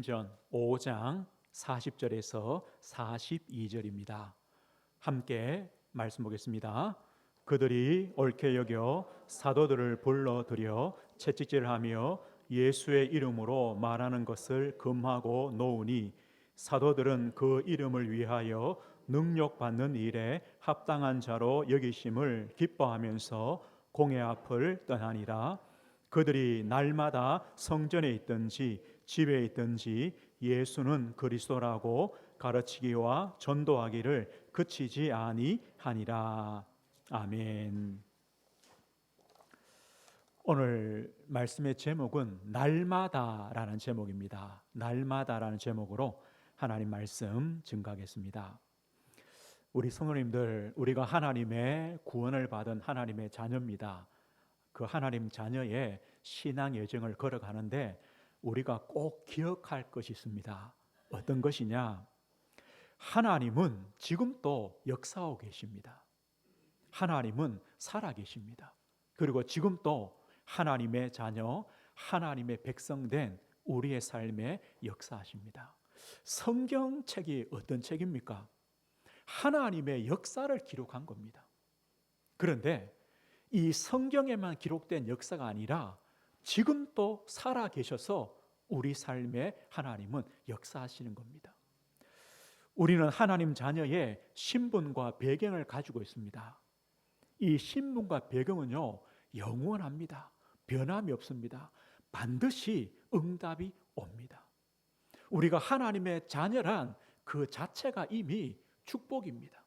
사도행전 5장 40절에서 42절입니다. 함께 말씀 보겠습니다. 그들이 옳게 여겨 사도들을 불러들여 채찍질하며 예수의 이름으로 말하는 것을 금하고 놓으니 사도들은 그 이름을 위하여 능력받는 일에 합당한 자로 여기심을 기뻐하면서 공회 앞을 떠나니라. 그들이 날마다 성전에 있든지 집에 있든지 예수는 그리스도라고 가르치기와 전도하기를 그치지 아니하니라. 아멘. 오늘 말씀의 제목은 날마다라는 제목입니다. 날마다라는 제목으로 하나님 말씀 증거하겠습니다. 우리 성도님들, 우리가 하나님의 구원을 받은 하나님의 자녀입니다. 그 하나님 자녀의 신앙 여정을 걸어가는데 우리가 꼭 기억할 것이 있습니다. 어떤 것이냐? 하나님은 지금도 역사하고 계십니다. 하나님은 살아계십니다. 그리고 지금도 하나님의 자녀, 하나님의 백성된 우리의 삶에 역사하십니다. 성경책이 어떤 책입니까? 하나님의 역사를 기록한 겁니다. 그런데 이 성경에만 기록된 역사가 아니라 지금도 살아계셔서 우리 삶에 하나님은 역사하시는 겁니다. 우리는 하나님 자녀의 신분과 배경을 가지고 있습니다. 이 신분과 배경은요, 영원합니다. 변함이 없습니다. 반드시 응답이 옵니다. 우리가 하나님의 자녀란 그 자체가 이미 축복입니다.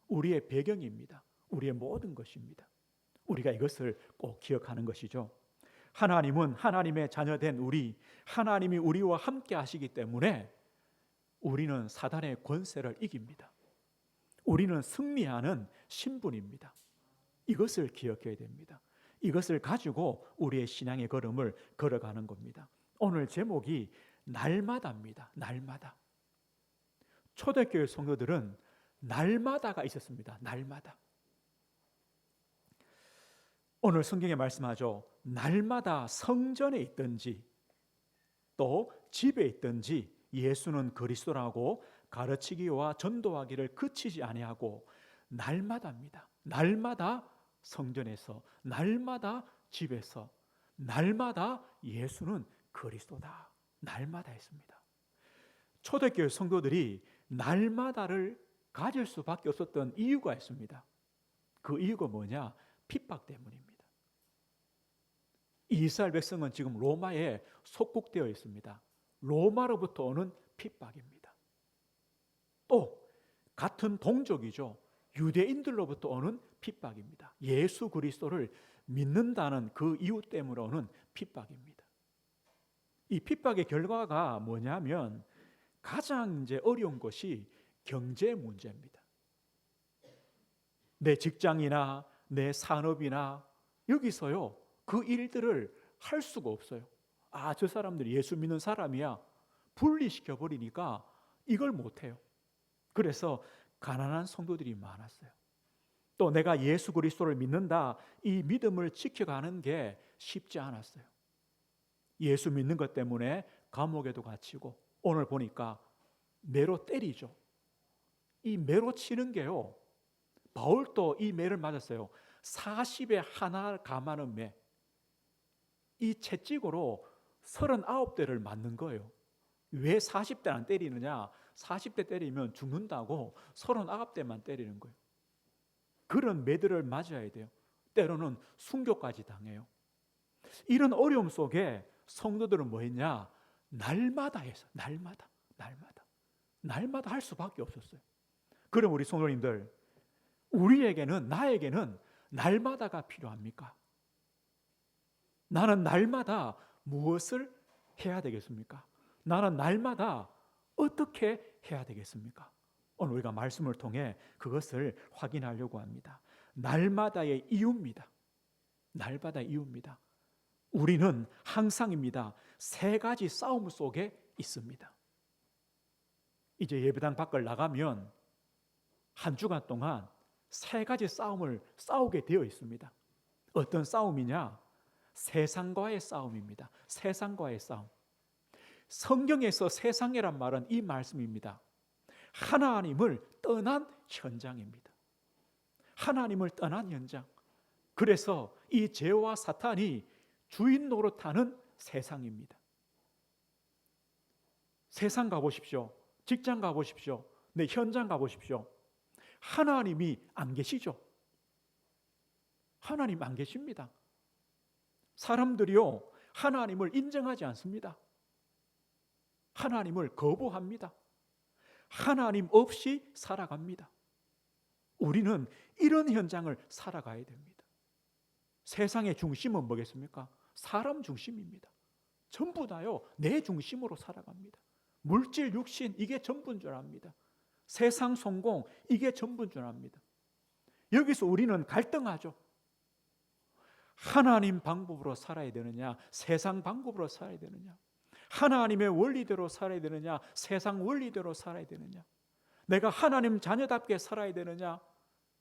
우리의 배경입니다. 우리의 모든 것입니다. 우리가 이것을 꼭 기억하는 것이죠. 하나님은 하나님의 자녀된 우리, 하나님이 우리와 함께 하시기 때문에 우리는 사단의 권세를 이깁니다. 우리는 승리하는 신분입니다. 이것을 기억해야 됩니다. 이것을 가지고 우리의 신앙의 걸음을 걸어가는 겁니다. 오늘 제목이 날마다입니다. 날마다. 초대교회 성도들은 날마다가 있었습니다. 날마다. 오늘 성경에 말씀하죠. 날마다 성전에 있든지 또 집에 있든지 예수는 그리스도라고 가르치기와 전도하기를 그치지 아니하고 날마다입니다. 날마다 성전에서, 날마다 집에서, 날마다 예수는 그리스도다. 날마다 했습니다. 초대교회 성도들이 날마다를 가질 수밖에 없었던 이유가 있습니다. 그 이유가 뭐냐? 핍박 때문입니다. 이스라엘 백성은 지금 로마에 속국되어 있습니다. 로마로부터 오는 핍박입니다. 또 같은 동족이죠. 유대인들로부터 오는 핍박입니다. 예수 그리스도를 믿는다는 그 이유 때문에 오는 핍박입니다. 이 핍박의 결과가 뭐냐면 가장 어려운 것이 경제 문제입니다. 내 직장이나 내 산업이나 여기서요, 그 일들을 할 수가 없어요. 아, 저 사람들이 예수 믿는 사람이야. 분리시켜 버리니까 이걸 못해요. 그래서 가난한 성도들이 많았어요. 또 내가 예수 그리스도를 믿는다, 이 믿음을 지켜가는 게 쉽지 않았어요. 예수 믿는 것 때문에 감옥에도 갇히고, 오늘 보니까 매로 때리죠. 이 매로 치는 게요, 바울도 이 매를 맞았어요. 40에 하나 감하는 매. 이 채찍으로 39대를 맞는 거예요. 왜 40대 안 때리느냐? 40대 때리면 죽는다고 39대만 때리는 거예요. 그런 매들을 맞아야 돼요. 때로는 순교까지 당해요. 이런 어려움 속에 성도들은 뭐 했냐? 날마다 해서, 날마다 할 수밖에 없었어요. 그럼 우리 성도님들, 우리에게는, 나에게는 날마다가 필요합니까? 나는 날마다 무엇을 해야 되겠습니까? 나는 날마다 어떻게 해야 되겠습니까? 오늘 우리가 말씀을 통해 그것을 확인하려고 합니다. 날마다의 이유입니다. 날마다의 이유입니다. 우리는 항상입니다. 세 가지 싸움 속에 있습니다. 이제 예배당 밖을 나가면 한 주간 동안 세 가지 싸움을 싸우게 되어 있습니다. 어떤 싸움이냐? 세상과의 싸움입니다. 세상과의 싸움. 성경에서 세상이란 말은 이 말씀입니다. 하나님을 떠난 현장입니다. 하나님을 떠난 현장. 그래서 이 죄와 사탄이 주인 노릇하는 세상입니다. 세상 가보십시오. 직장 가보십시오. 내 현장 가보십시오. 하나님이 안 계시죠? 하나님 안 계십니다. 사람들이요, 하나님을 인정하지 않습니다. 하나님을 거부합니다. 하나님 없이 살아갑니다. 우리는 이런 현장을 살아가야 됩니다. 세상의 중심은 뭐겠습니까? 사람 중심입니다. 전부 다요, 내 중심으로 살아갑니다. 물질, 육신, 이게 전부인 줄 압니다. 세상 성공, 이게 전부인 줄 압니다. 여기서 우리는 갈등하죠. 하나님 방법으로 살아야 되느냐, 세상 방법으로 살아야 되느냐, 하나님의 원리대로 살아야 되느냐, 세상 원리대로 살아야 되느냐, 내가 하나님 자녀답게 살아야 되느냐,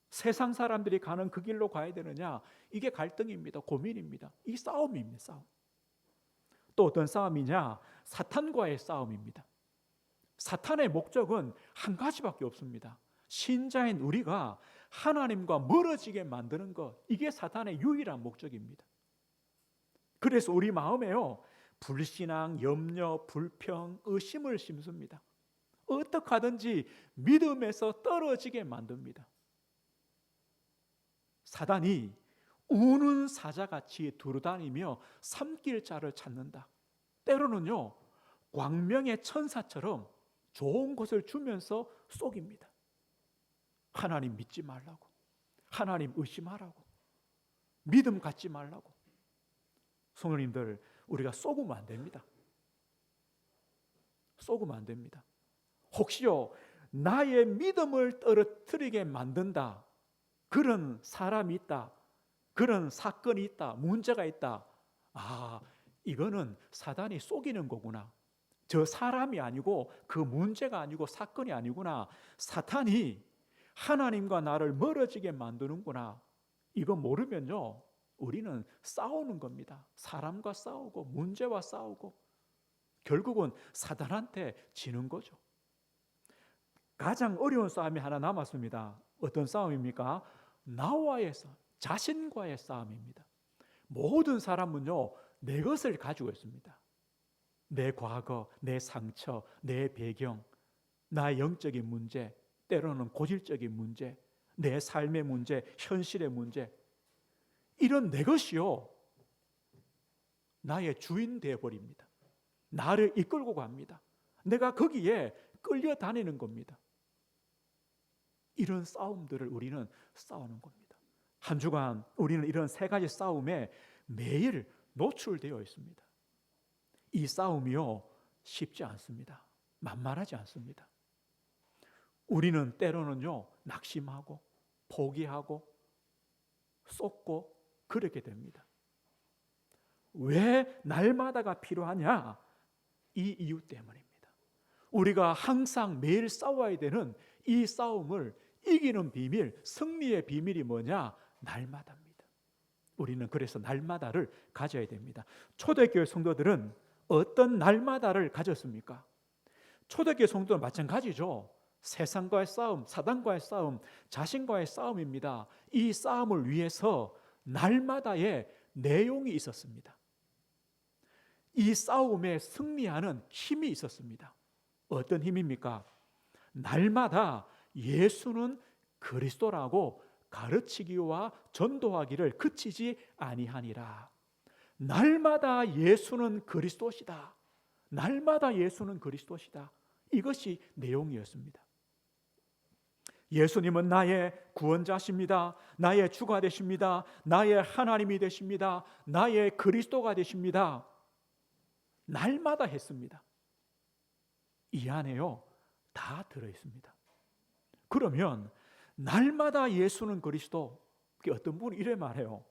세상 사람들이 가는 그 길로 가야 되느냐, 이게 갈등입니다. 고민입니다. 이 싸움입니다. 싸움. 또 어떤 싸움이냐? 사탄과의 싸움입니다. 사탄의 목적은 한 가지밖에 없습니다. 신자인 우리가 하나님과 멀어지게 만드는 것, 이게 사탄의 유일한 목적입니다. 그래서 우리 마음에요, 불신앙, 염려, 불평, 의심을 심습니다. 어떻게 하든지 믿음에서 떨어지게 만듭니다. 사단이 우는 사자같이 두루다니며 삼킬 자를 찾는다. 때로는요, 광명의 천사처럼 좋은 것을 주면서 속입니다. 하나님 믿지 말라고, 하나님 의심하라고, 믿음 갖지 말라고. 성도님들, 우리가 속으면 안 됩니다. 속으면 안 됩니다. 혹시요, 나의 믿음을 떨어뜨리게 만든다, 그런 사람이 있다, 그런 사건이 있다, 문제가 있다, 아, 이거는 사단이 속이는 거구나. 저 사람이 아니고 그 문제가 아니고 사건이 아니구나. 사탄이 하나님과 나를 멀어지게 만드는구나. 이거 모르면요, 우리는 싸우는 겁니다. 사람과 싸우고 문제와 싸우고 결국은 사단한테 지는 거죠. 가장 어려운 싸움이 하나 남았습니다. 어떤 싸움입니까? 나와의 싸움, 자신과의 싸움입니다. 모든 사람은요, 내 것을 가지고 있습니다. 내 과거, 내 상처, 내 배경, 나의 영적인 문제, 때로는 고질적인 문제, 내 삶의 문제, 현실의 문제, 이런 내 것이요, 나의 주인 되어버립니다. 나를 이끌고 갑니다. 내가 거기에 끌려다니는 겁니다. 이런 싸움들을 우리는 싸우는 겁니다. 한 주간 우리는 이런 세 가지 싸움에 매일 노출되어 있습니다. 이 싸움이요, 쉽지 않습니다. 만만하지 않습니다. 우리는 때로는요, 낙심하고 포기하고 쏟고 그렇게 됩니다. 왜 날마다가 필요하냐? 이 이유 때문입니다. 우리가 항상 매일 싸워야 되는 이 싸움을 이기는 비밀, 승리의 비밀이 뭐냐? 날마다입니다. 우리는 그래서 날마다를 가져야 됩니다. 초대교회 성도들은 어떤 날마다를 가졌습니까? 초대교회 성도는 마찬가지죠. 세상과의 싸움, 사단과의 싸움, 자신과의 싸움입니다. 이 싸움을 위해서 날마다의 내용이 있었습니다. 이 싸움에 승리하는 힘이 있었습니다. 어떤 힘입니까? 날마다 예수는 그리스도라고 가르치기와 전도하기를 그치지 아니하니라. 날마다 예수는 그리스도시다. 날마다 예수는 그리스도시다. 이것이 내용이었습니다. 예수님은 나의 구원자십니다. 나의 주가 되십니다. 나의 하나님이 되십니다. 나의 그리스도가 되십니다. 날마다 했습니다. 이 안에요, 다 들어있습니다. 그러면 날마다 예수는 그리스도, 어떤 분이 이래 말해요.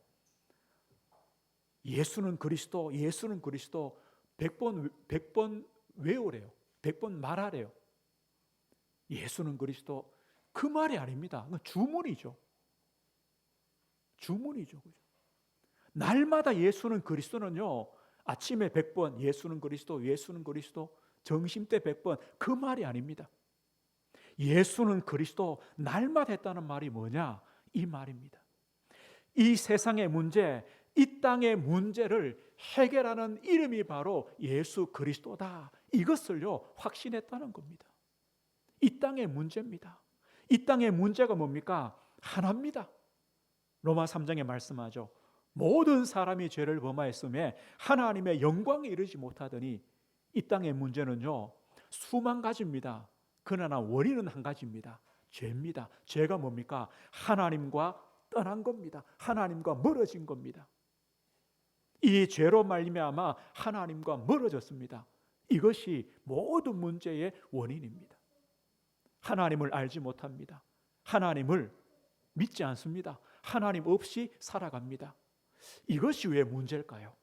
예수는 그리스도, 예수는 그리스도 100번 외우래요. 100번 말하래요. 예수는 그리스도, 그 말이 아닙니다. 주문이죠. 주문이죠. 날마다 예수는 그리스도는요, 아침에 100번 예수는 그리스도, 예수는 그리스도, 점심 때 100번, 그 말이 아닙니다. 예수는 그리스도 날마다 했다는 말이 뭐냐? 이 말입니다. 이 세상의 문제, 이 땅의 문제를 해결하는 이름이 바로 예수 그리스도다. 이것을요 확신했다는 겁니다. 이 땅의 문제입니다. 이 땅의 문제가 뭡니까? 하나입니다. 로마 3장에 말씀하죠. 모든 사람이 죄를 범하였음에 하나님의 영광에 이르지 못하더니, 이 땅의 문제는요 수만 가지입니다. 그러나 원인은 한 가지입니다. 죄입니다. 죄가 뭡니까? 하나님과 떠난 겁니다. 하나님과 멀어진 겁니다. 이 죄로 말미암아 하나님과 멀어졌습니다. 이것이 모든 문제의 원인입니다. 하나님을 알지 못합니다. 하나님을 믿지 않습니다. 하나님 없이 살아갑니다. 이것이 왜 문제일까요?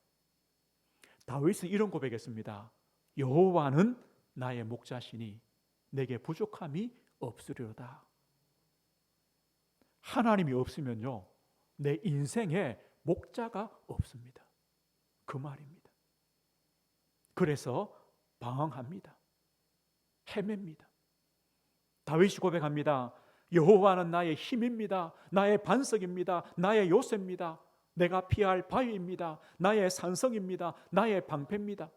다윗은 이런 고백했습니다. 여호와는 나의 목자시니 내게 부족함이 없으리로다. 하나님이 없으면요 내 인생에 목자가 없습니다. 그 말입니다. 그래서 방황합니다. 헤맵니다. 다윗이 고백합니다. 여호와는 나의 힘입니다. 나의 반석입니다. 나의 요새입니다. 내가 피할 바위입니다. 나의 산성입니다. 나의 방패입니다.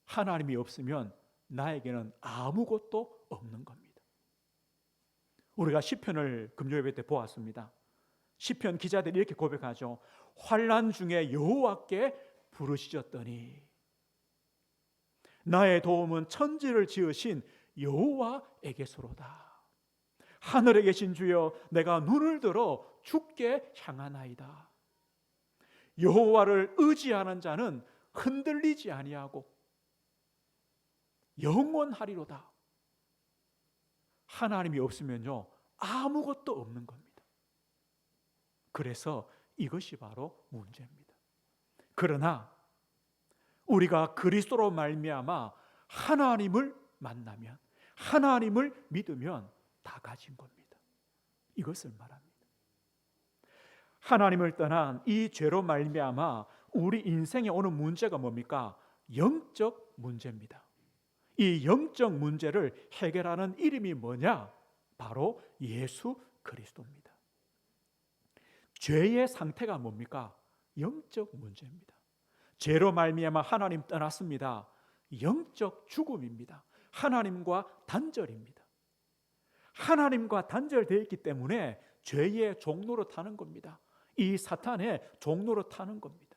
하나님이 없으면 나에게는 아무것도 없는 겁니다. 우리가 시편을 금요일 때 보았습니다. 시편 기자들이 이렇게 고백하죠. 환난 중에 여호와께 부르짖었더니 나의 도움은 천지를 지으신 여호와에게서로다. 하늘에 계신 주여, 내가 눈을 들어 주께 향하나이다. 여호와를 의지하는 자는 흔들리지 아니하고 영원하리로다. 하나님이 없으면요 아무것도 없는 겁니다. 그래서 이것이 바로 문제입니다. 그러나 우리가 그리스도로 말미암아 하나님을 만나면, 하나님을 믿으면 다 가진 겁니다. 이것을 말합니다. 하나님을 떠난 이 죄로 말미암아 우리 인생에 오는 문제가 뭡니까? 영적 문제입니다. 이 영적 문제를 해결하는 이름이 뭐냐? 바로 예수 그리스도입니다. 죄의 상태가 뭡니까? 영적 문제입니다. 죄로 말미암아 하나님 떠났습니다. 영적 죽음입니다. 하나님과 단절입니다. 하나님과 단절되어 있기 때문에 죄의 종로로 타는 겁니다. 이 사탄의 종로로 타는 겁니다.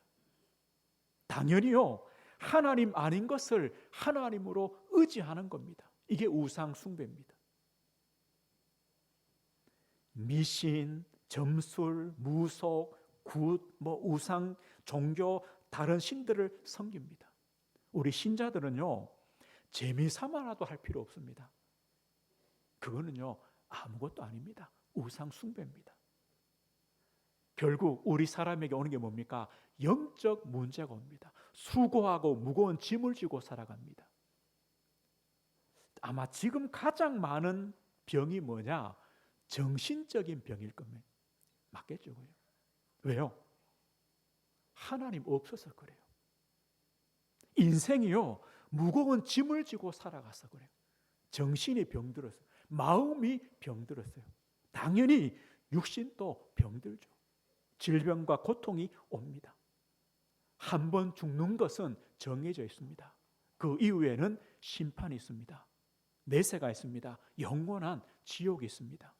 당연히요 하나님 아닌 것을 하나님으로 의지하는 겁니다. 이게 우상 숭배입니다. 미신, 점술, 무속, 굿, 우상, 종교, 다른 신들을 섬깁니다. 우리 신자들은요 재미삼아라도 할 필요 없습니다. 그거는요 아무것도 아닙니다. 우상 숭배입니다. 결국 우리 사람에게 오는 게 뭡니까? 영적 문제가 옵니다. 수고하고 무거운 짐을 지고 살아갑니다. 아마 지금 가장 많은 병이 뭐냐? 정신적인 병일 겁니다. 맞겠죠? 왜요? 하나님 없어서 그래요. 인생이요 무거운 짐을 지고 살아가서 그래요. 정신이 병들었어요. 마음이 병들었어요. 당연히 육신도 병들죠. 질병과 고통이 옵니다. 한 번 죽는 것은 정해져 있습니다. 그 이후에는 심판이 있습니다. 내세가 있습니다. 영원한 지옥이 있습니다.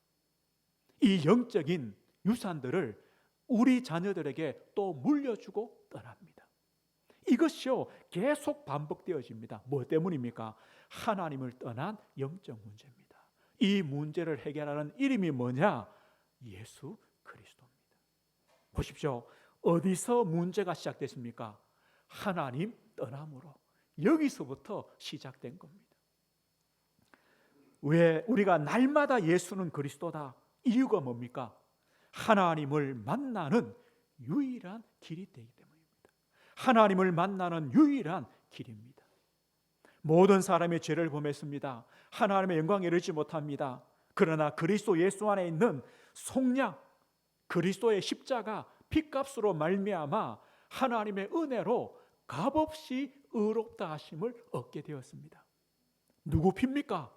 이 영적인 유산들을 우리 자녀들에게 또 물려주고 떠납니다. 이것이요 계속 반복되어집니다. 뭐 때문입니까? 하나님을 떠난 영적 문제입니다. 이 문제를 해결하는 이름이 뭐냐? 예수 그리스도입니다. 보십시오. 어디서 문제가 시작됐습니까? 하나님 떠남으로. 여기서부터 시작된 겁니다. 왜 우리가 날마다 예수는 그리스도다? 이유가 뭡니까? 하나님을 만나는 유일한 길이 되기 때문입니다. 하나님을 만나는 유일한 길입니다. 모든 사람이 죄를 범했습니다. 하나님의 영광에 이르지 못합니다. 그러나 그리스도 예수 안에 있는 속량, 그리스도의 십자가, 피값으로 말미암아 하나님의 은혜로 값없이 의롭다 하심을 얻게 되었습니다. 누구 피입니까?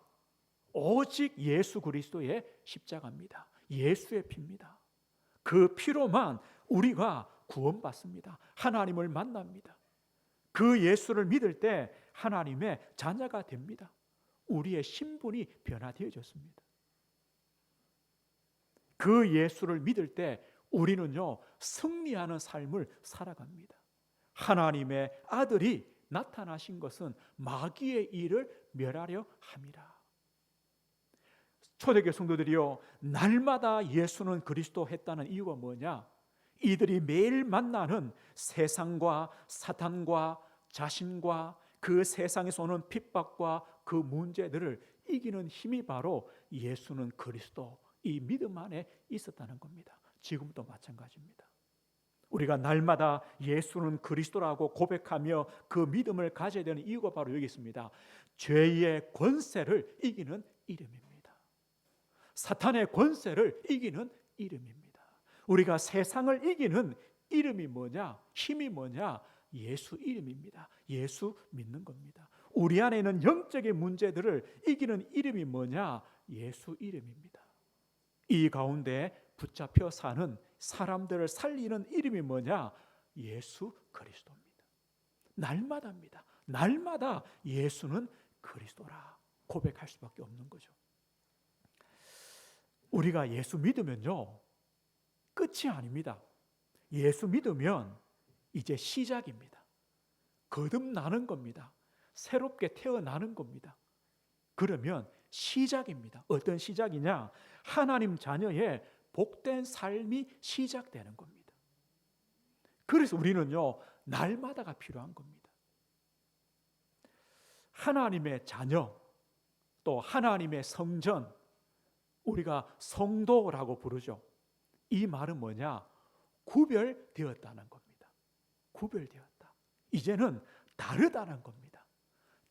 오직 예수 그리스도의 십자가입니다. 예수의 피입니다. 그 피로만 우리가 구원받습니다. 하나님을 만납니다. 그 예수를 믿을 때 하나님의 자녀가 됩니다. 우리의 신분이 변화되어졌습니다. 그 예수를 믿을 때 우리는요, 승리하는 삶을 살아갑니다. 하나님의 아들이 나타나신 것은 마귀의 일을 멸하려 함이라. 초대교회 성도들이요, 날마다 예수는 그리스도 했다는 이유가 뭐냐? 이들이 매일 만나는 세상과 사탄과 자신과 그 세상에서 오는 핍박과 그 문제들을 이기는 힘이 바로 예수는 그리스도, 이 믿음 안에 있었다는 겁니다. 지금도 마찬가지입니다. 우리가 날마다 예수는 그리스도라고 고백하며 그 믿음을 가져야 되는 이유가 바로 여기 있습니다. 죄의 권세를 이기는 이름입니다. 사탄의 권세를 이기는 이름입니다. 우리가 세상을 이기는 이름이 뭐냐? 힘이 뭐냐? 예수 이름입니다. 예수 믿는 겁니다. 우리 안에 있는 영적인 문제들을 이기는 이름이 뭐냐? 예수 이름입니다. 이 가운데 붙잡혀 사는 사람들을 살리는 이름이 뭐냐? 예수 그리스도입니다. 날마다입니다. 날마다 예수는 그리스도라 고백할 수밖에 없는 거죠. 우리가 예수 믿으면요, 끝이 아닙니다. 예수 믿으면 이제 시작입니다. 거듭나는 겁니다. 새롭게 태어나는 겁니다. 그러면 시작입니다. 어떤 시작이냐? 하나님 자녀의 복된 삶이 시작되는 겁니다. 그래서 우리는요, 날마다가 필요한 겁니다. 하나님의 자녀, 또 하나님의 성전, 우리가 성도라고 부르죠. 이 말은 뭐냐? 구별되었다는 겁니다. 구별되었다. 이제는 다르다는 겁니다.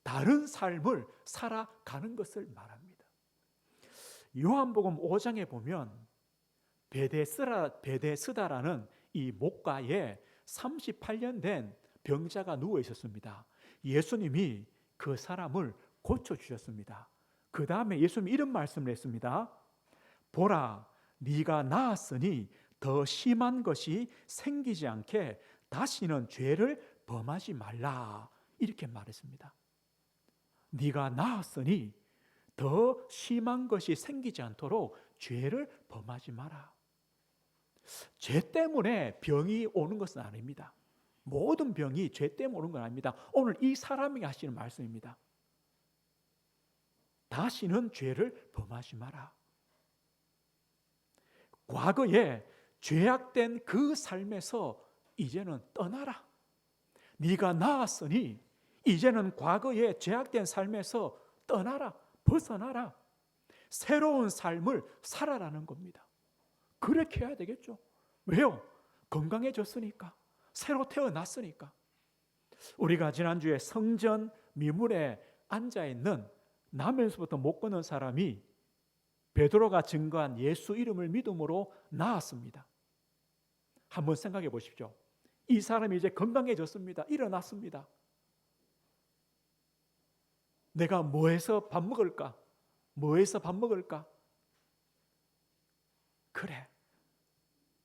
다른 삶을 살아가는 것을 말합니다. 요한복음 5장에 보면 베데스다라는 이 목가에 38년 된 병자가 누워 있었습니다. 예수님이 그 사람을 고쳐주셨습니다. 그 다음에 예수님이 이런 말씀을 했습니다. 보라, 네가 나았으니 더 심한 것이 생기지 않게 다시는 죄를 범하지 말라. 이렇게 말했습니다. 네가 나았으니 더 심한 것이 생기지 않도록 죄를 범하지 마라. 죄 때문에 병이 오는 것은 아닙니다. 모든 병이 죄 때문에 오는 건 아닙니다. 오늘 이 사람이 하시는 말씀입니다. 다시는 죄를 범하지 마라. 과거에 죄악된 그 삶에서 이제는 떠나라. 네가 나았으니 이제는 과거에 죄악된 삶에서 떠나라. 벗어나라. 새로운 삶을 살아라는 겁니다. 그렇게 해야 되겠죠. 왜요? 건강해졌으니까. 새로 태어났으니까. 우리가 지난주에 성전 미문에 앉아있는 나면서부터 못 걷는 사람이 베드로가 증거한 예수 이름을 믿음으로 나았습니다. 한번 생각해 보십시오. 이 사람이 이제 건강해졌습니다. 일어났습니다. 내가 뭐해서 밥 먹을까? 뭐해서 밥 먹을까? 그래,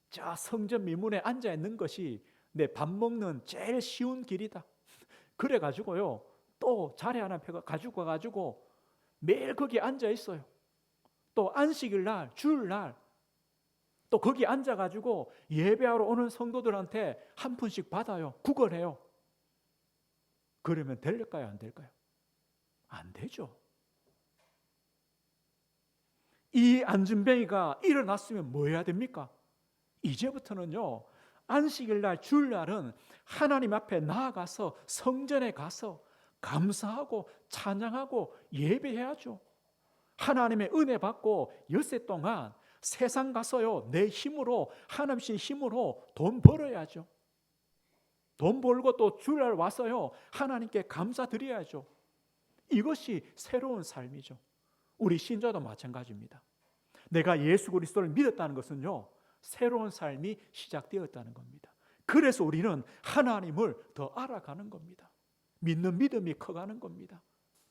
자 성전 미문에 앉아있는 것이 내 밥 먹는 제일 쉬운 길이다. 그래가지고요, 또 자리 하나 가지고 가가지고 매일 거기에 앉아있어요. 또 안식일 날, 주일 날 또 거기 앉아가지고 예배하러 오는 성도들한테 한 푼씩 받아요. 구걸해요. 그러면 될까요? 안 될까요? 안 되죠. 이 안진뱅이가 일어났으면 뭐 해야 됩니까? 이제부터는요, 안식일 날, 주일 날은 하나님 앞에 나아가서 성전에 가서 감사하고 찬양하고 예배해야죠. 하나님의 은혜 받고 엿새 동안 세상 가서요, 내 힘으로, 하나님의 힘으로 돈 벌어야죠. 돈 벌고 또 주일날 와서요, 하나님께 감사드려야죠. 이것이 새로운 삶이죠. 우리 신자도 마찬가지입니다. 내가 예수 그리스도를 믿었다는 것은요, 새로운 삶이 시작되었다는 겁니다. 그래서 우리는 하나님을 더 알아가는 겁니다. 믿는 믿음이 커가는 겁니다.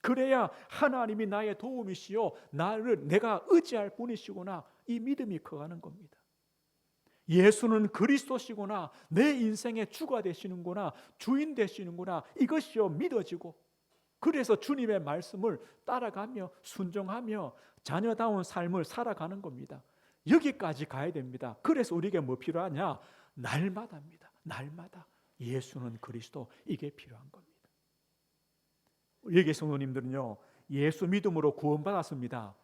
그래야 하나님이 나의 도움이시요 내가 의지할 분이시구나, 이 믿음이 커가는 겁니다. 예수는 그리스도시구나, 내 인생의 주가 되시는구나, 주인 되시는구나, 이것이요 믿어지고, 그래서 주님의 말씀을 따라가며 순종하며 자녀다운 삶을 살아가는 겁니다. 여기까지 가야 됩니다. 그래서 우리에게 뭐 필요하냐? 날마다입니다. 날마다 예수는 그리스도, 이게 필요한 겁니다. 여기 성도님들은요, 예수 믿음으로 구원받았습니다.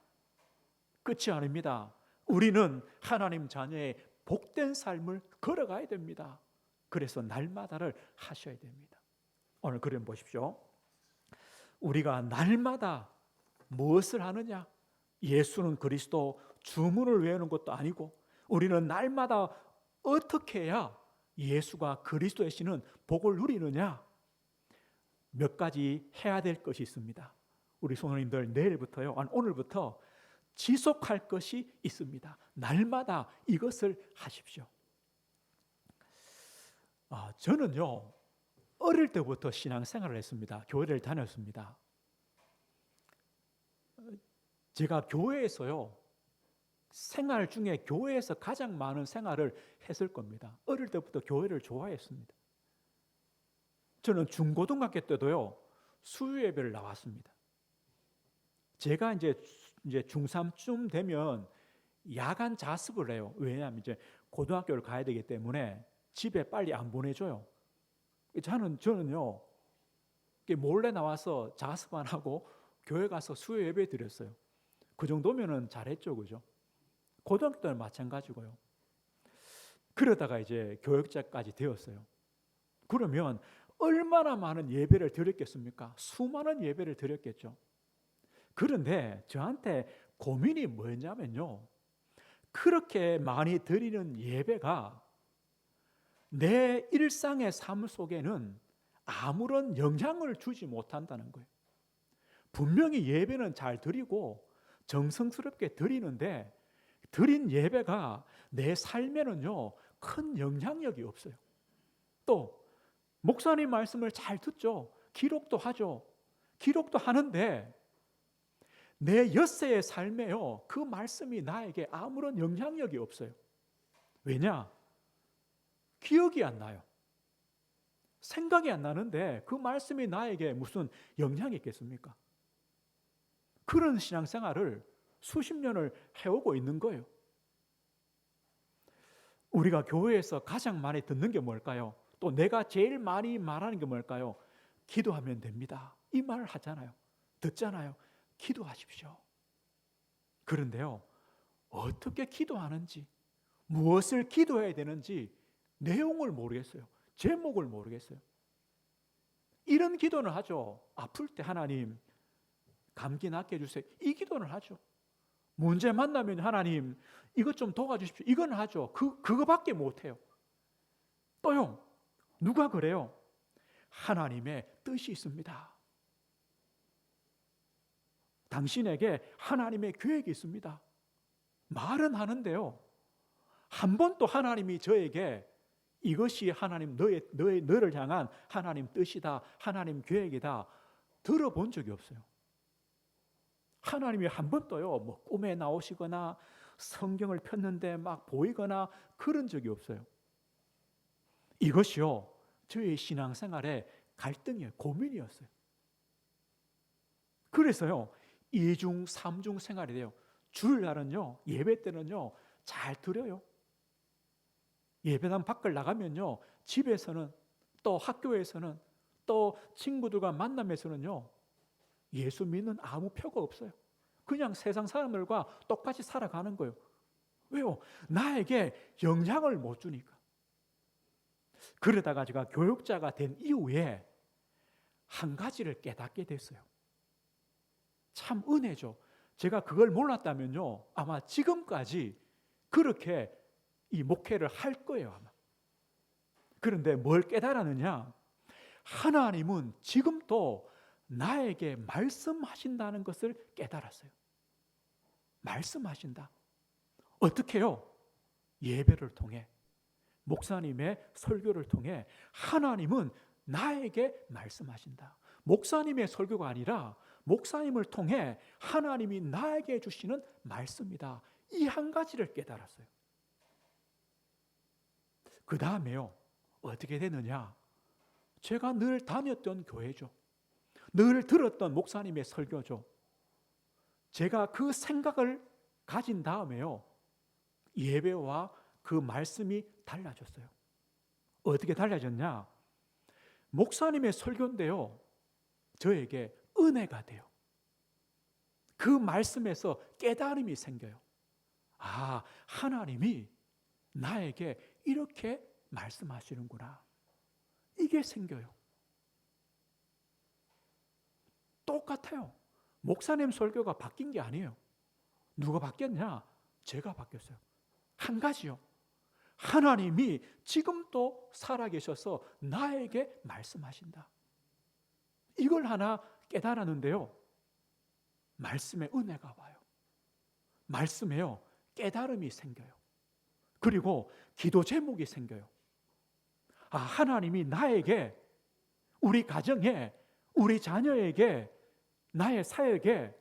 끝이 아닙니다. 우리는 하나님 자녀의 복된 삶을 걸어가야 됩니다. 그래서 날마다를 하셔야 됩니다. 오늘 그림 보십시오. 우리가 날마다 무엇을 하느냐? 예수는 그리스도 주문을 외우는 것도 아니고, 우리는 날마다 어떻게 해야 예수가 그리스도 되시는 복을 누리느냐? 몇 가지 해야 될 것이 있습니다. 우리 성도님들 내일부터요, 오늘부터 지속할 것이 있습니다. 날마다 이것을 하십시오. 저는요, 어릴 때부터 신앙생활을 했습니다. 교회를 다녔습니다. 제가 교회에서요, 생활 중에 교회에서 가장 많은 생활을 했을 겁니다. 어릴 때부터 교회를 좋아했습니다. 저는 중고등학교 때도요, 수요 예배를 나왔습니다. 제가 이제 중3쯤 되면 야간 자습을 해요. 왜냐하면 이제 고등학교를 가야 되기 때문에 집에 빨리 안 보내줘요. 저는요, 몰래 나와서 자습 안 하고 교회 가서 수요 예배 드렸어요. 그 정도면은 잘했죠, 그죠? 고등학교 때는 마찬가지고요. 그러다가 이제 교역자까지 되었어요. 그러면 얼마나 많은 예배를 드렸겠습니까? 수많은 예배를 드렸겠죠. 그런데 저한테 고민이 뭐였냐면요, 그렇게 많이 드리는 예배가 내 일상의 삶 속에는 아무런 영향을 주지 못한다는 거예요. 분명히 예배는 잘 드리고 정성스럽게 드리는데, 드린 예배가 내 삶에는요, 큰 영향력이 없어요. 또 목사님 말씀을 잘 듣죠. 기록도 하죠. 기록도 하는데 내 엿새의 삶에요, 그 말씀이 나에게 아무런 영향력이 없어요. 왜냐? 기억이 안 나요. 생각이 안 나는데 그 말씀이 나에게 무슨 영향이 있겠습니까? 그런 신앙생활을 수십 년을 해오고 있는 거예요. 우리가 교회에서 가장 많이 듣는 게 뭘까요? 또 내가 제일 많이 말하는 게 뭘까요? 기도하면 됩니다. 이 말을 하잖아요. 듣잖아요. 기도하십시오. 그런데요, 어떻게 기도하는지, 무엇을 기도해야 되는지 내용을 모르겠어요. 제목을 모르겠어요. 이런 기도는 하죠. 아플 때 하나님 감기 낫게 해주세요. 이 기도는 하죠. 문제 만나면 하나님 이것 좀 도와주십시오. 이건 하죠. 그거밖에 못해요. 또요, 누가 그래요? 하나님의 뜻이 있습니다. 당신에게 하나님의 계획이 있습니다. 말은 하는데요, 한 번도 하나님이 저에게 이것이 하나님 너를 향한 하나님 뜻이다, 하나님 계획이다 들어본 적이 없어요. 하나님이 한 번도요, 뭐 꿈에 나오시거나 성경을 폈는데 막 보이거나 그런 적이 없어요. 이것이요, 저의 신앙생활의 갈등이에요. 고민이었어요. 그래서요, 2중 3중 생활이 돼요. 주일날은요, 예배 때는요 잘 드려요. 예배당 밖을 나가면요, 집에서는 또 학교에서는 또 친구들과 만남에서는요, 예수 믿는 아무 표가 없어요. 그냥 세상 사람들과 똑같이 살아가는 거예요. 왜요? 나에게 영향을 못 주니까. 그러다가 제가 교육자가 된 이후에 한 가지를 깨닫게 됐어요. 참 은혜죠. 제가 그걸 몰랐다면요, 아마 지금까지 그렇게 이 목회를 할 거예요, 아마. 그런데 뭘 깨달았느냐? 하나님은 지금도 나에게 말씀하신다는 것을 깨달았어요. 말씀하신다. 어떻게 해요? 예배를 통해, 목사님의 설교를 통해 하나님은 나에게 말씀하신다. 목사님의 설교가 아니라 목사님을 통해 하나님이 나에게 주시는 말씀이다. 이 한 가지를 깨달았어요. 그 다음에요, 어떻게 되느냐? 제가 늘 다녔던 교회죠. 늘 들었던 목사님의 설교죠. 제가 그 생각을 가진 다음에요, 예배와 그 말씀이 달라졌어요. 어떻게 달라졌냐? 목사님의 설교인데요, 저에게 은혜가 돼요. 그 말씀에서 깨달음이 생겨요. 아, 하나님이 나에게 이렇게 말씀하시는구나. 이게 생겨요. 똑같아요. 목사님 설교가 바뀐 게 아니에요. 누가 바뀌었냐? 제가 바뀌었어요. 한 가지요. 하나님이 지금도 살아계셔서 나에게 말씀하신다. 이걸 하나 깨달았는데요, 말씀에 은혜가 와요. 말씀에요, 깨달음이 생겨요. 그리고 기도 제목이 생겨요. 아, 하나님이 나에게, 우리 가정에, 우리 자녀에게, 나의 사역에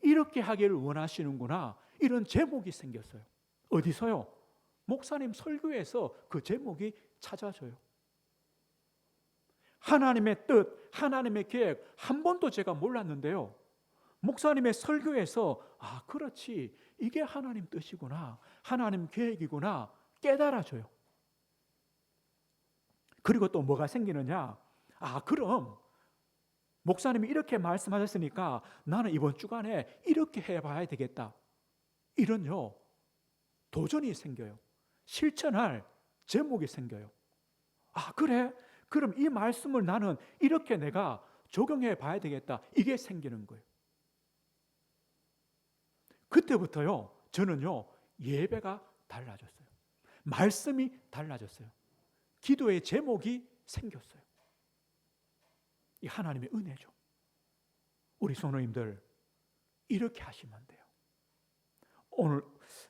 이렇게 하기를 원하시는구나. 이런 제목이 생겼어요. 어디서요? 목사님 설교에서 그 제목이 찾아져요. 하나님의 뜻, 하나님의 계획 한 번도 제가 몰랐는데요, 목사님의 설교에서 아, 그렇지, 이게 하나님 뜻이구나, 하나님 계획이구나 깨달아져요. 그리고 또 뭐가 생기느냐? 아, 그럼 목사님이 이렇게 말씀하셨으니까 나는 이번 주간에 이렇게 해봐야 되겠다. 이런요, 도전이 생겨요. 실천할 제목이 생겨요. 아, 그래? 그럼 이 말씀을 나는 이렇게 내가 적용해 봐야 되겠다. 이게 생기는 거예요. 그때부터요, 저는요, 예배가 달라졌어요. 말씀이 달라졌어요. 기도의 제목이 생겼어요. 이 하나님의 은혜죠. 우리 성도님들, 이렇게 하시면 돼요. 오늘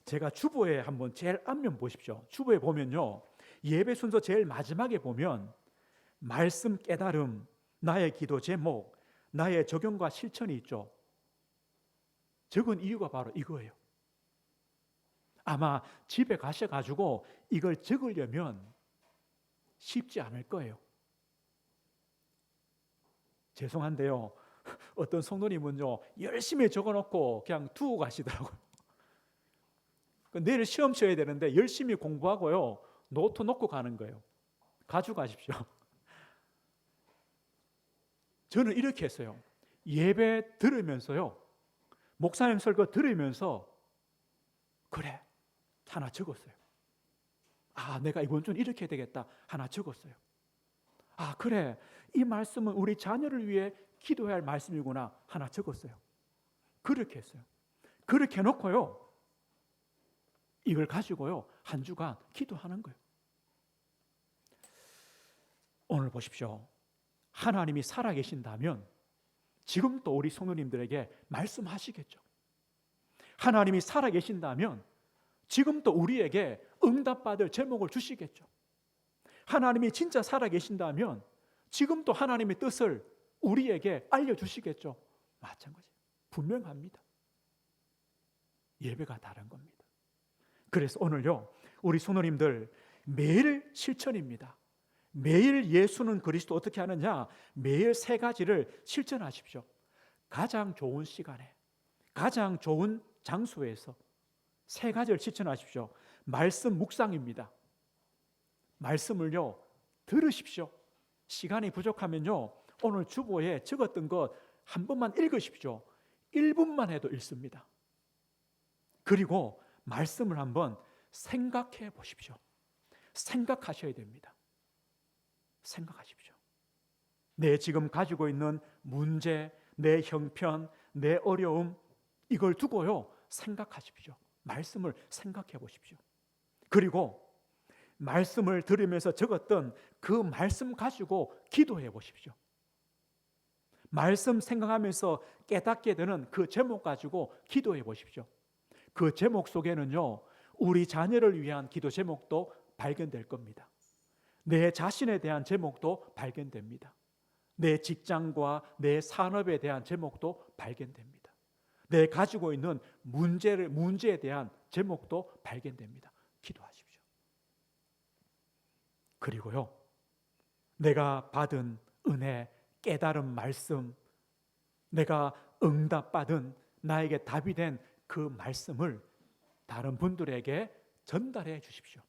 제가 주보에 한번 제일 앞면 보십시오. 주보에 보면요, 예배 순서 제일 마지막에 보면 말씀 깨달음, 나의 기도 제목, 나의 적용과 실천이 있죠. 적은 이유가 바로 이거예요. 아마 집에 가셔가지고 이걸 적으려면 쉽지 않을 거예요. 죄송한데요, 어떤 성도님은요, 열심히 적어놓고 그냥 두고 가시더라고요. 내일 시험 쳐야 되는데 열심히 공부하고요, 노트 놓고 가는 거예요. 가져가십시오. 저는 이렇게 했어요. 예배 들으면서요, 목사님 설교 들으면서 그래, 하나 적었어요. 아, 내가 이번 주는 이렇게 해야 되겠다. 하나 적었어요. 아, 그래, 이 말씀은 우리 자녀를 위해 기도해야 할 말씀이구나. 하나 적었어요. 그렇게 했어요. 그렇게 해놓고요, 이걸 가지고요, 한 주간 기도하는 거예요. 오늘 보십시오. 하나님이 살아계신다면 지금 또 우리 성도님들에게 말씀하시겠죠. 하나님이 살아계신다면 지금 또 우리에게 응답받을 제목을 주시겠죠. 하나님이 진짜 살아계신다면 지금 또 하나님의 뜻을 우리에게 알려주시겠죠. 마찬가지, 분명합니다. 예배가 다른 겁니다. 그래서 오늘요, 우리 성도님들 매일 실천입니다. 매일 예수는 그리스도 어떻게 하느냐? 매일 세 가지를 실천하십시오. 가장 좋은 시간에, 가장 좋은 장소에서 세 가지를 실천하십시오. 말씀 묵상입니다. 말씀을요, 들으십시오. 시간이 부족하면요, 오늘 주보에 적었던 것 한 번만 읽으십시오. 1분만 해도 읽습니다. 그리고 말씀을 한번 생각해 보십시오. 생각하셔야 됩니다. 생각하십시오. 내 지금 가지고 있는 문제, 내 형편, 내 어려움, 이걸 두고요, 생각하십시오. 말씀을 생각해 보십시오. 그리고 말씀을 들으면서 적었던 그 말씀 가지고 기도해 보십시오. 말씀 생각하면서 깨닫게 되는 그 제목 가지고 기도해 보십시오. 그 제목 속에는요, 우리 자녀를 위한 기도 제목도 발견될 겁니다. 내 자신에 대한 제목도 발견됩니다. 내 직장과 내 산업에 대한 제목도 발견됩니다. 내 가지고 있는 문제에 대한 제목도 발견됩니다. 기도하십시오. 그리고요, 내가 받은 은혜, 깨달은 말씀, 내가 응답받은 나에게 답이 된 그 말씀을 다른 분들에게 전달해 주십시오.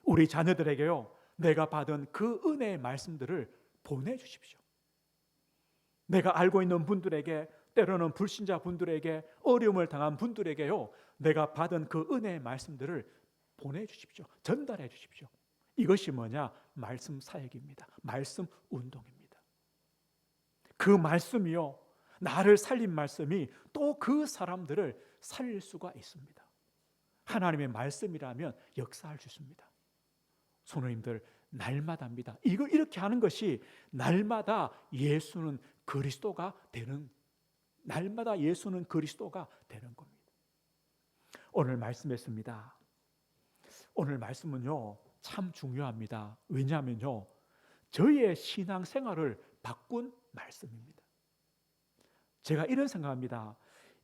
우리 자녀들에게요, 내가 받은 그 은혜의 말씀들을 보내주십시오. 내가 알고 있는 분들에게, 때로는 불신자 분들에게, 어려움을 당한 분들에게요, 내가 받은 그 은혜의 말씀들을 보내주십시오. 전달해 주십시오. 이것이 뭐냐? 말씀 사역입니다. 말씀 운동입니다. 그 말씀이요, 나를 살린 말씀이 또 그 사람들을 살릴 수가 있습니다. 하나님의 말씀이라면 역사할 수 있습니다. 성도님들, 날마다입니다. 이걸 이렇게 하는 것이 날마다 예수는 그리스도가 되는, 날마다 예수는 그리스도가 되는 겁니다. 오늘 말씀했습니다. 오늘 말씀은요, 참 중요합니다. 왜냐하면요, 저희의 신앙생활을 바꾼 말씀입니다. 제가 이런 생각합니다.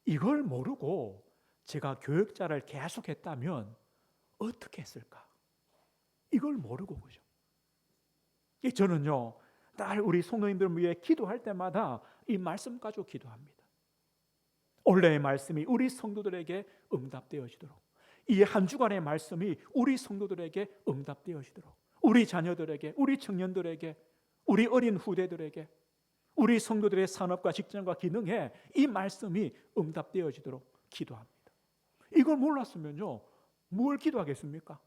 이걸 모르고 제가 교역자를 계속했다면 어떻게 했을까? 이걸 모르고, 그죠? 저는요, 날 우리 성도님들 위해 기도할 때마다 이 말씀 가지고 기도합니다. 올해의 말씀이 우리 성도들에게 응답되어지도록, 이 한 주간의 말씀이 우리 성도들에게 응답되어지도록, 우리 자녀들에게, 우리 청년들에게, 우리 어린 후대들에게, 우리 성도들의 산업과 직장과 기능에 이 말씀이 응답되어지도록 기도합니다. 이걸 몰랐으면요, 뭘 기도하겠습니까?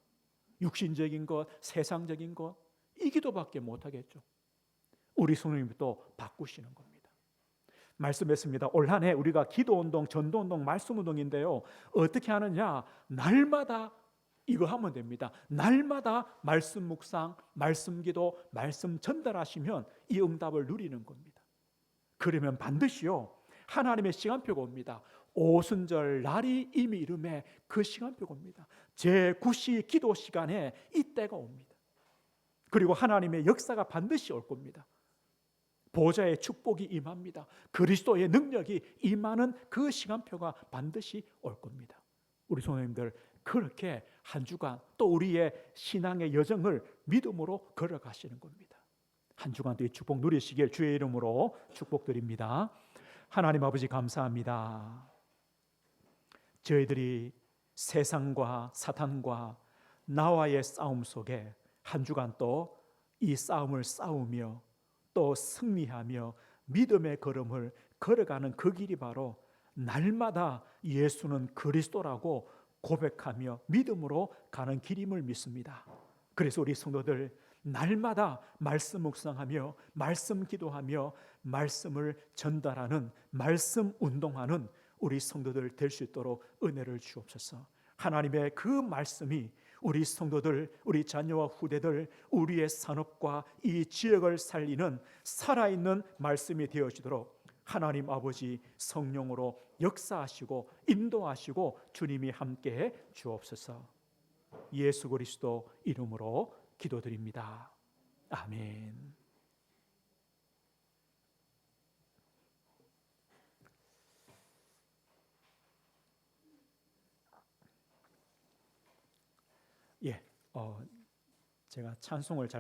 육신적인 것, 세상적인 것, 이 기도밖에 못하겠죠. 우리 성도님도 바꾸시는 겁니다. 말씀했습니다. 올 한 해 우리가 기도운동, 전도운동, 말씀운동인데요, 어떻게 하느냐? 날마다 이거 하면 됩니다. 날마다 말씀 묵상, 말씀 기도, 말씀 전달하시면 이 응답을 누리는 겁니다. 그러면 반드시요, 하나님의 시간표가 옵니다. 오순절 날이 이미 이름에 그 시간표가 옵니다. 제9시 기도 시간에 이때가 옵니다. 그리고 하나님의 역사가 반드시 올 겁니다. 보좌의 축복이 임합니다. 그리스도의 능력이 임하는 그 시간표가 반드시 올 겁니다. 우리 성도님들, 그렇게 한 주간 또 우리의 신앙의 여정을 믿음으로 걸어가시는 겁니다. 한 주간도 이 축복 누리시길 주의 이름으로 축복드립니다. 하나님 아버지, 감사합니다. 저희들이 세상과 사탄과 나와의 싸움 속에 한 주간 또 이 싸움을 싸우며 또 승리하며 믿음의 걸음을 걸어가는 그 길이 바로 날마다 예수는 그리스도라고 고백하며 믿음으로 가는 길임을 믿습니다. 그래서 우리 성도들 날마다 말씀 묵상하며 말씀 기도하며 말씀을 전달하는, 말씀 운동하는 우리 성도들 될 수 있도록 은혜를 주옵소서. 하나님의 그 말씀이 우리 성도들, 우리 자녀와 후대들, 우리의 산업과 이 지역을 살리는 살아있는 말씀이 되어지도록 하나님 아버지 성령으로 역사하시고 인도하시고 주님이 함께해 주옵소서. 예수 그리스도 이름으로 기도드립니다. 아멘. 예, 제가 찬송을 잘